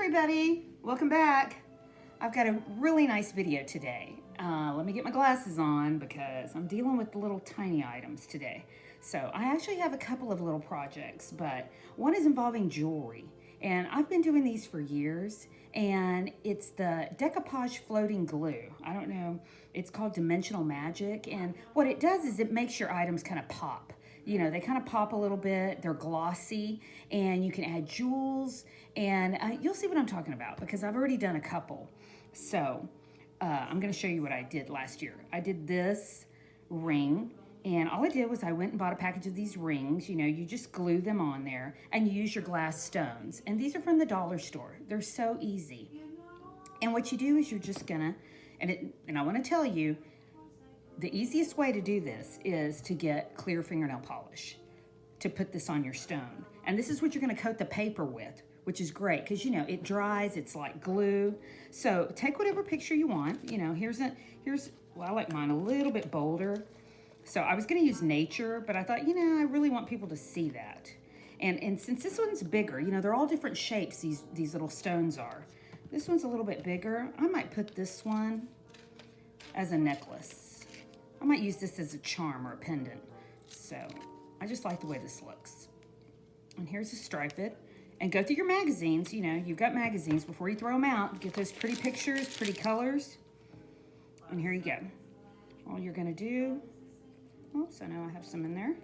everybody, welcome back. I've got a really nice video today. Let me get my glasses on because I'm dealing with little tiny items today. So I actually have a couple of little projects, but one is involving jewelry. And I've been doing these for years, and it's the Decoupage floating glue. I don't know, it's called Dimensional Magic, and what it does is it makes your items kind of pop. You know, they kind of pop a little bit, they're glossy, and you can add jewels, and you'll see what I'm talking about because I've already done a couple. So I'm gonna show you what I did last year. I did this ring, and all I did was I went and bought a package of these rings. You know, you just glue them on there, and you use your glass stones. And these are from the dollar store. They're so easy. And what you do is you're just gonna, and I wanna tell you, the easiest way to do this is to get clear fingernail polish to put this on your stone. And this is what you're gonna coat the paper with, which is great because, you know, it dries, it's like glue. So take whatever picture you want. You know, well, I like mine a little bit bolder. So I was gonna use nature, but I thought, you know, I really want people to see that. And since this one's bigger, you know, they're all different shapes, these little stones are. This one's a little bit bigger. I might put this one as a necklace. I might use this as a charm or a pendant. So I just like the way this looks. And here's a stripe it. And go through your magazines. You know, you've got magazines. Before you throw them out, get those pretty pictures, pretty colors. And here you go. All you're gonna do, oops, I know I have some in there.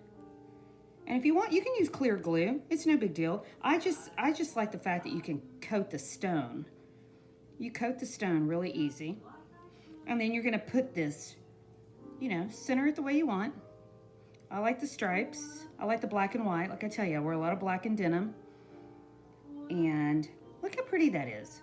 And if you want, you can use clear glue. It's no big deal. I just like the fact that you can coat the stone. You coat the stone really easy. And then you're gonna put this, you know, center it the way you want. I like the stripes. I like the black and white. Like I tell you, I wear a lot of black and denim. And look how pretty that is.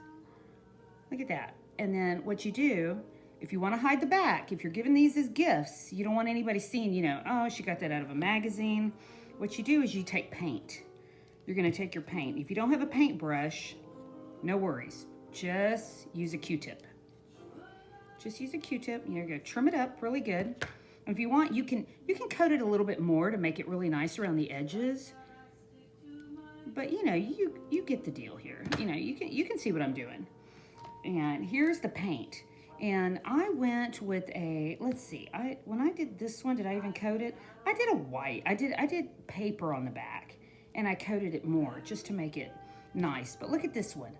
Look at that. And then what you do, if you want to hide the back, if you're giving these as gifts, you don't want anybody seeing, you know, oh, she got that out of a magazine. What you do is you take paint. You're going to take your paint. If you don't have a paintbrush, no worries. Just use a Q-tip. Just use a Q-tip. You're going to trim it up really good. And if you want, you can coat it a little bit more to make it really nice around the edges. But you know, you get the deal here. You know, you can see what I'm doing. And here's the paint. And I went with a, let's see, when I did this one, did I even coat it? I did a white. I did paper on the back, and I coated it more just to make it nice. But look at this one.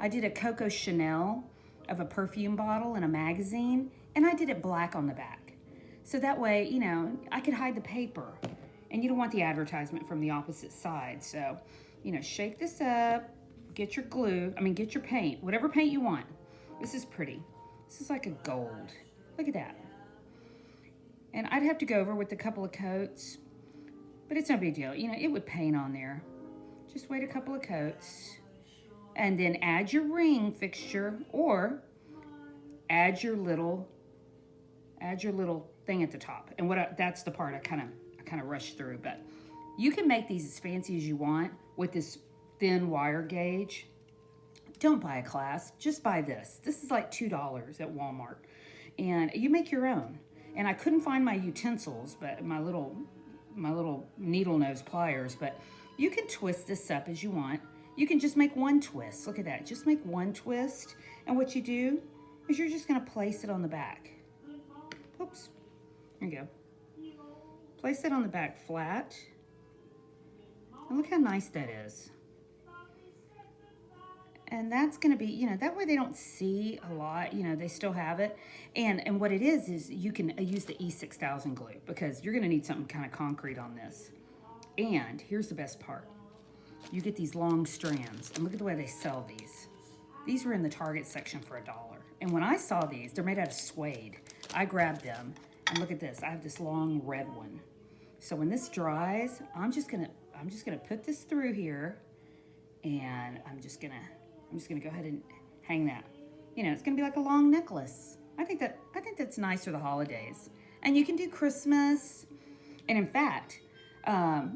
I did a Coco Chanel of a perfume bottle in a magazine, and I did it black on the back. So that way, you know, I could hide the paper, and you don't want the advertisement from the opposite side. So, you know, shake this up, get your glue, get your paint, whatever paint you want. This is pretty. This is like a gold. Look at that. And I'd have to go over with a couple of coats, but it's no big deal. You know, it would paint on there. Just wait a couple of coats. And then add your ring fixture, or add your little thing at the top. And that's the part I kind of rushed through, but you can make these as fancy as you want with this thin wire gauge. Don't buy a clasp, just buy this. This is like $2 at Walmart, and you make your own. And I couldn't find my utensils, but my little needle nose pliers, but you can twist this up as you want. You can just make one twist. Look at that. Just make one twist. And what you do is you're just going to place it on the back. Oops. There you go. Place it on the back flat. And look how nice that is. And that's going to be, you know, that way they don't see a lot. You know, they still have it. And what it is you can use the E6000 glue because you're going to need something kind of concrete on this. And here's the best part. You get these long strands, and look at the way they sell these. These were in the Target section for $1. And when I saw these, they're made out of suede. I grabbed them, and look at this. I have this long red one. So when this dries, I'm just gonna put this through here, and I'm just gonna go ahead and hang that. You know, it's gonna be like a long necklace. I think that's nice for the holidays. And you can do Christmas. And in fact,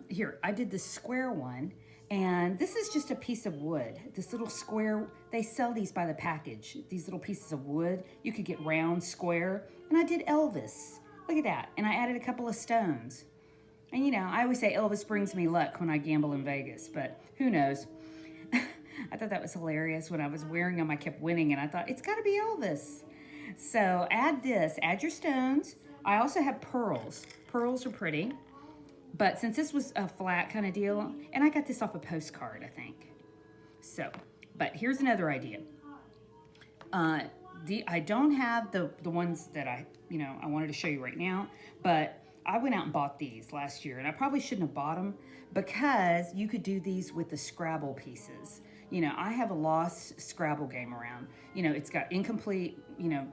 here, I did this square one. And this is just a piece of wood. This little square, they sell these by the package. These little pieces of wood. You could get round, square. And I did Elvis. Look at that. And I added a couple of stones. And you know, I always say Elvis brings me luck when I gamble in Vegas, but who knows? I thought that was hilarious. When I was wearing them, I kept winning, and I thought, it's got to be Elvis. So add this, add your stones. I also have pearls. Pearls are pretty, but since this was a flat kind of deal, and I got this off a postcard, I think. So, but here's another idea. I don't have the ones that I wanted to show you right now, but I went out and bought these last year, and I probably shouldn't have bought them because you could do these with the Scrabble pieces. I have a lost Scrabble game around. It's got incomplete,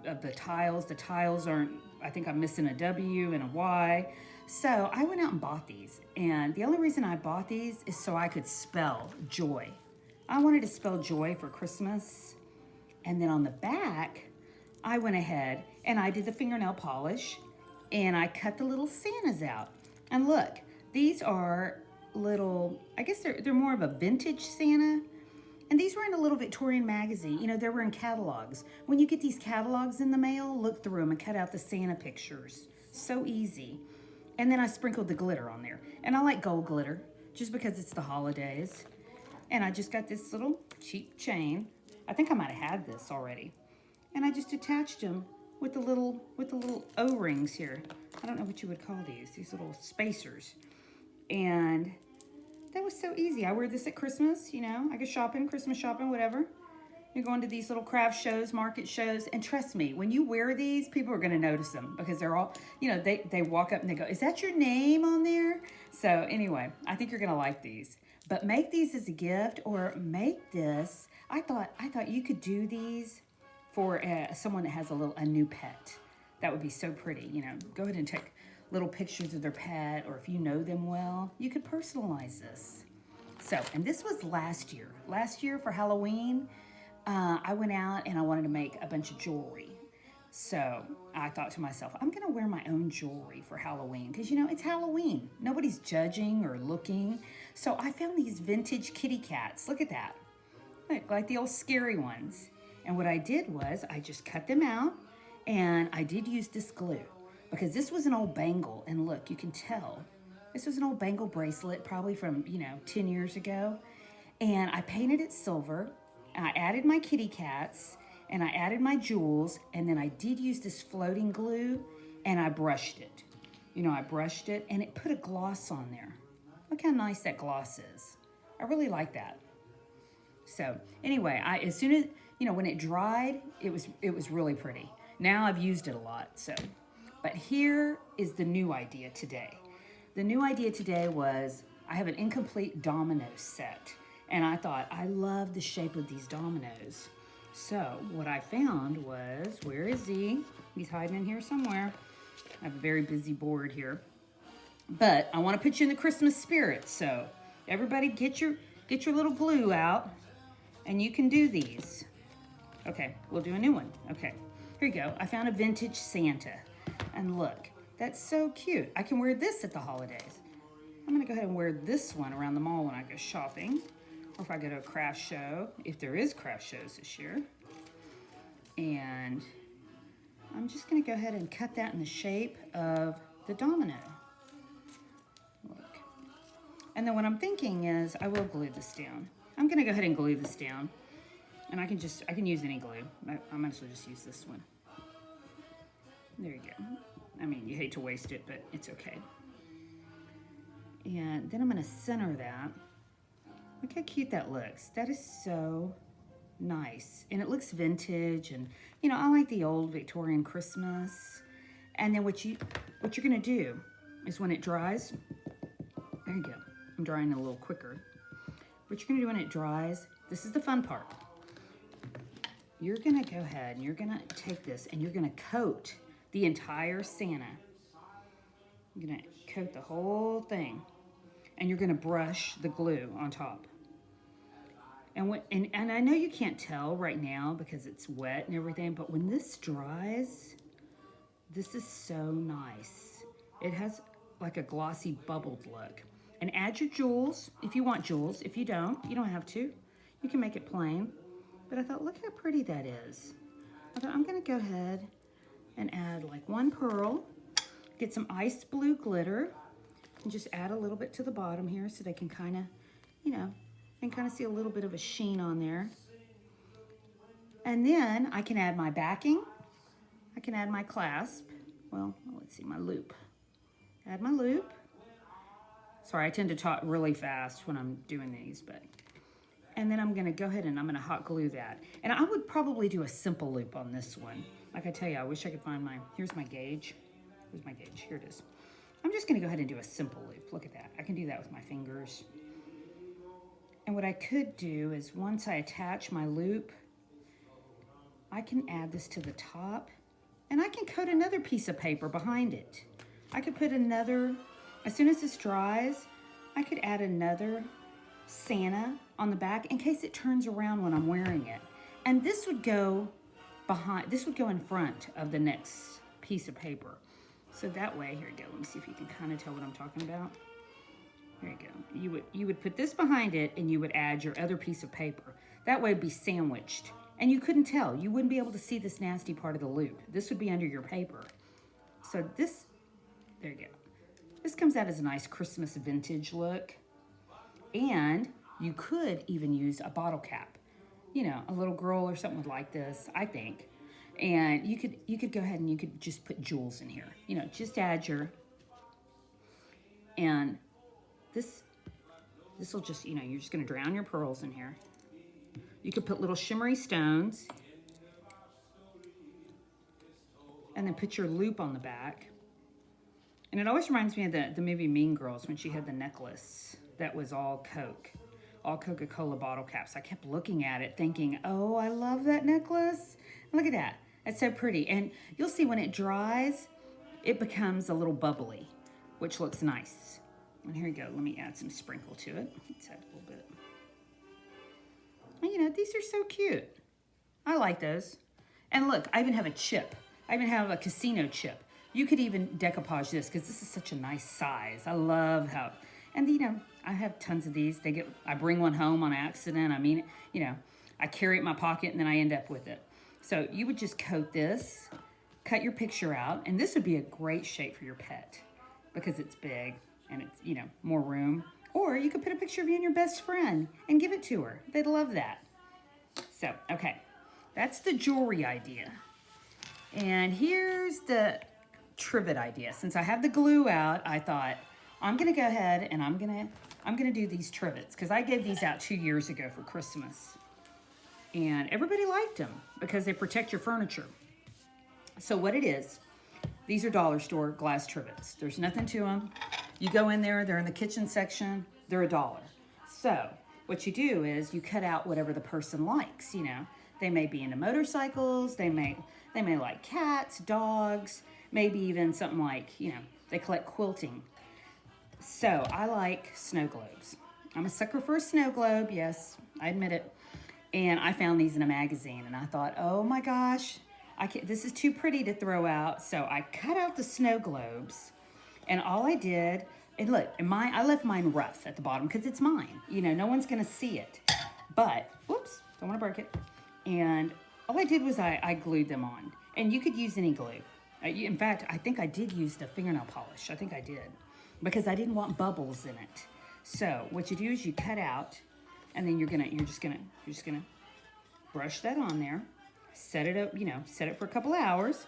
of the tiles. The tiles aren't, I think I'm missing a W and a Y. So I went out and bought these. And the only reason I bought these is so I could spell joy. I wanted to spell joy for Christmas. And then on the back, I went ahead and I did the fingernail polish and I cut the little Santas out. And look, these are little, I guess they're more of a vintage Santa. And these were in a little Victorian magazine. They were in catalogs. When you get these catalogs in the mail, look through them and cut out the Santa pictures. So easy. And then I sprinkled the glitter on there. And I like gold glitter just because it's the holidays. And I just got this little cheap chain. I think I might have had this already. And I just attached them with the little O-rings here. I don't know what you would call these little spacers. And that was so easy. I wear this at Christmas, I go shopping, Christmas shopping, whatever. You're going to these little craft shows, market shows, and trust me, when you wear these, people are going to notice them because they're all, they walk up and they go, is that your name on there? So anyway, I think you're going to like these. But make these as a gift or make this. I thought you could do these for someone that has a new pet. That would be so pretty. Go ahead and take little pictures of their pet, or if you know them well, you could personalize this. So, and this was last year. Last year for Halloween, I went out and I wanted to make a bunch of jewelry. So I thought to myself, I'm going to wear my own jewelry for Halloween because, it's Halloween. Nobody's judging or looking. So I found these vintage kitty cats. Look at that. Like the old scary ones. And what I did was I just cut them out, and I did use this glue because this was an old bangle. And look, you can tell this was an old bangle bracelet, probably from, 10 years ago. And I painted it silver. I added my kitty cats and I added my jewels, and then I did use this floating glue and I brushed it. I brushed it and it put a gloss on there. Look how nice that gloss is. I really like that. So anyway, as soon as, when it dried, it was really pretty. Now I've used it a lot, so. But here is the new idea today. The new idea today was I have an incomplete domino set. And I thought, I love the shape of these dominoes. So what I found was, where is he? He's hiding in here somewhere. I have a very busy board here. But I want to put you in the Christmas spirit. So everybody get your little glue out and you can do these. Okay, we'll do a new one. Okay, here you go. I found a vintage Santa. And look, that's so cute. I can wear this at the holidays. I'm gonna go ahead and wear this one around the mall when I go shopping. Or if I go to a craft show, if there is craft shows this year. And I'm just gonna go ahead and cut that in the shape of the domino. Look. And then what I'm thinking is I will glue this down. I'm gonna go ahead and glue this down. And I can use any glue. I might as well just use this one. There you go. I mean, you hate to waste it, but it's okay. And then I'm gonna center that. Look how cute that looks. That is so nice. And it looks vintage, and I like the old Victorian Christmas. And then what you're gonna do is when it dries, there you go. I'm drying it a little quicker. What you're gonna do when it dries, this is the fun part. You're gonna go ahead and you're gonna take this and you're gonna coat the entire Santa. You're gonna coat the whole thing, and you're gonna brush the glue on top. And I know you can't tell right now because it's wet and everything, but when this dries, this is so nice. It has like a glossy bubbled look. And add your jewels if you want jewels. If you don't have to. You can make it plain. But I thought, look how pretty that is. I thought, I'm gonna go ahead and add like one pearl, get some ice blue glitter, and just add a little bit to the bottom here so they can kind of, You can kind of see a little bit of a sheen on there. And then I can add my backing. I can add my clasp. Well, let's see, my loop. Add my loop. Sorry, I tend to talk really fast when I'm doing these, but. And then I'm gonna go ahead and I'm gonna hot glue that. And I would probably do a simple loop on this one. Like I tell you, I wish I could find here's my gauge. Where's my gauge? Here it is. I'm just gonna go ahead and do a simple loop. Look at that. I can do that with my fingers. And what I could do is once I attach my loop, I can add this to the top and I can coat another piece of paper behind it. I could put another, as soon as this dries, I could add another Santa on the back in case it turns around when I'm wearing it. And this would go in front of the next piece of paper. So that way, here we go. Let me see if you can kind of tell what I'm talking about. There you go. You would put this behind it and you would add your other piece of paper. That way it'd be sandwiched. And you couldn't tell. You wouldn't be able to see this nasty part of the loop. This would be under your paper. So this, there you go. This comes out as a nice Christmas vintage look. And you could even use a bottle cap. You know, a little girl or something would like this, I think. And you could go ahead and you could just put jewels in here. You know, just add your, and this will just, you know, you're just gonna drown your pearls in here. You could put little shimmery stones and then put your loop on the back. And it always reminds me of the movie Mean Girls when she had the necklace that was all Coke, all Coca-Cola bottle caps. I kept looking at it thinking, oh, I love that necklace. Look at that. That's so pretty. And you'll see when it dries, it becomes a little bubbly, which looks nice. And here you go. Let me add some sprinkle to it. Let's add a little bit. And you know, these are so cute. I like those. And look, I even have a chip. I even have a casino chip. You could even decoupage this because this is such a nice size. I love how, and you know, I have tons of these. I bring one home on accident. I mean, you know, I carry it in my pocket and then I end up with it. So you would just coat this, cut your picture out, and this would be a great shape for your pet because it's big and it's, you know, more room. Or you could put a picture of you and your best friend and give it to her. They'd love that. So, okay, that's the jewelry idea. And here's the trivet idea. Since I have the glue out, I thought I'm gonna go ahead and I'm gonna do these trivets because I gave these out 2 years ago for Christmas. And everybody liked them because they protect your furniture. So what it is, these are dollar store glass trivets. There's nothing to them. You go in there, they're in the kitchen section, they're $1. So what you do is you cut out whatever the person likes, you know. They may be into motorcycles, they may like cats, dogs, maybe even something like, you know, they collect quilting. So I like snow globes. I'm a sucker for a snow globe, yes, I admit it. And I found these in a magazine and I thought, oh my gosh, this is too pretty to throw out. So I cut out the snow globes and all I did, and look, I left mine rough at the bottom because it's mine. You know, no one's gonna see it. But, whoops, don't wanna break it. And all I did was I glued them on. And you could use any glue. In fact, I think I did use the fingernail polish. I think I did. Because I didn't want bubbles in it. So what you do is you cut out, and then you're just gonna brush that on there, set it up, you know, set it for a couple hours,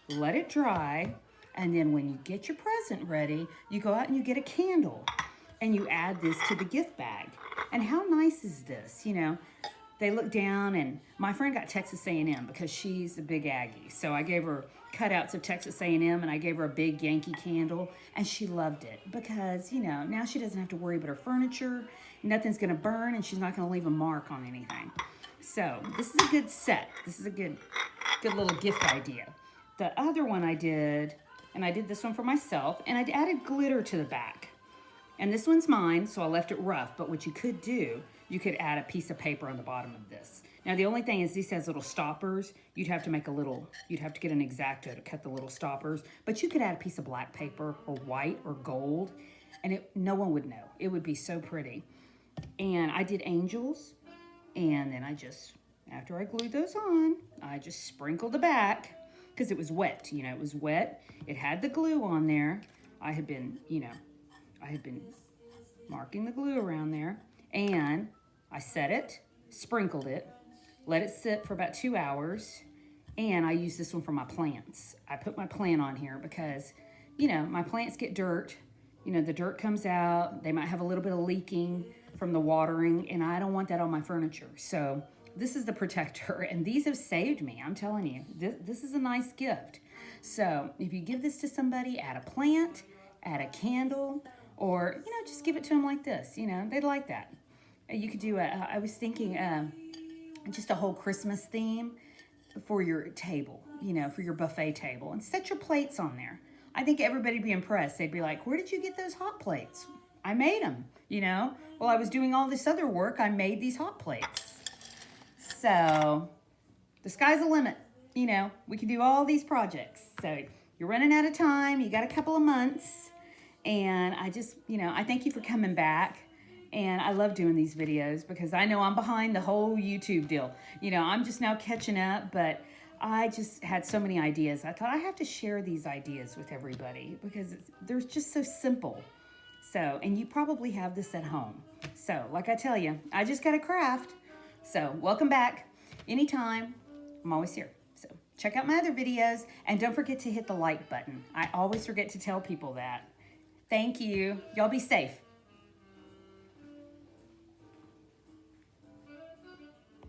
let it dry, and then when you get your present ready, you go out and you get a candle, and you add this to the gift bag. And how nice is this, you know? They look down, and my friend got Texas A&M because she's a big Aggie. So I gave her cutouts of Texas A&M, and I gave her a big Yankee candle, and she loved it because, you know, now she doesn't have to worry about her furniture. Nothing's going to burn, and she's not going to leave a mark on anything. So this is a good set. This is a good little gift idea. The other one I did, and I did this one for myself, and I added glitter to the back. And this one's mine, so I left it rough. But what you could do, you could add a piece of paper on the bottom of this. Now, the only thing is this has little stoppers. You'd have to get an X-Acto to cut the little stoppers. But you could add a piece of black paper or white or gold, and no one would know. It would be so pretty. And I did angels, and then after I glued those on, I just sprinkled the back because it was wet. You know, it was wet. It had the glue on there. I had been marking the glue around there, and set it, sprinkled it, let it sit for about 2 hours, and I use this one for my plants. I put my plant on here because, you know, my plants get dirt. You know, the dirt comes out. They might have a little bit of leaking from the watering, and I don't want that on my furniture. So this is the protector, and these have saved me. I'm telling you, this is a nice gift. So if you give this to somebody, add a plant, add a candle, or, you know, just give it to them like this. You know, they'd like that. You could do I was thinking just a whole Christmas theme for your table, you know, for your buffet table, and set your plates on there. I think everybody'd be impressed. They'd be like, where did you get those hot plates? I made them, you know. While I was doing all this other work, I made these hot plates. So the sky's the limit. You know, we can do all these projects. So you're running out of time. You got a couple of months. And I just, you know, I thank you for coming back. And I love doing these videos because I know I'm behind the whole YouTube deal. You know, I'm just now catching up, but I just had so many ideas. I thought I have to share these ideas with everybody because they're just so simple. So, and you probably have this at home. So, like I tell you, I just got a craft. So, welcome back. Anytime, I'm always here. So, check out my other videos and don't forget to hit the like button. I always forget to tell people that. Thank you. Y'all be safe.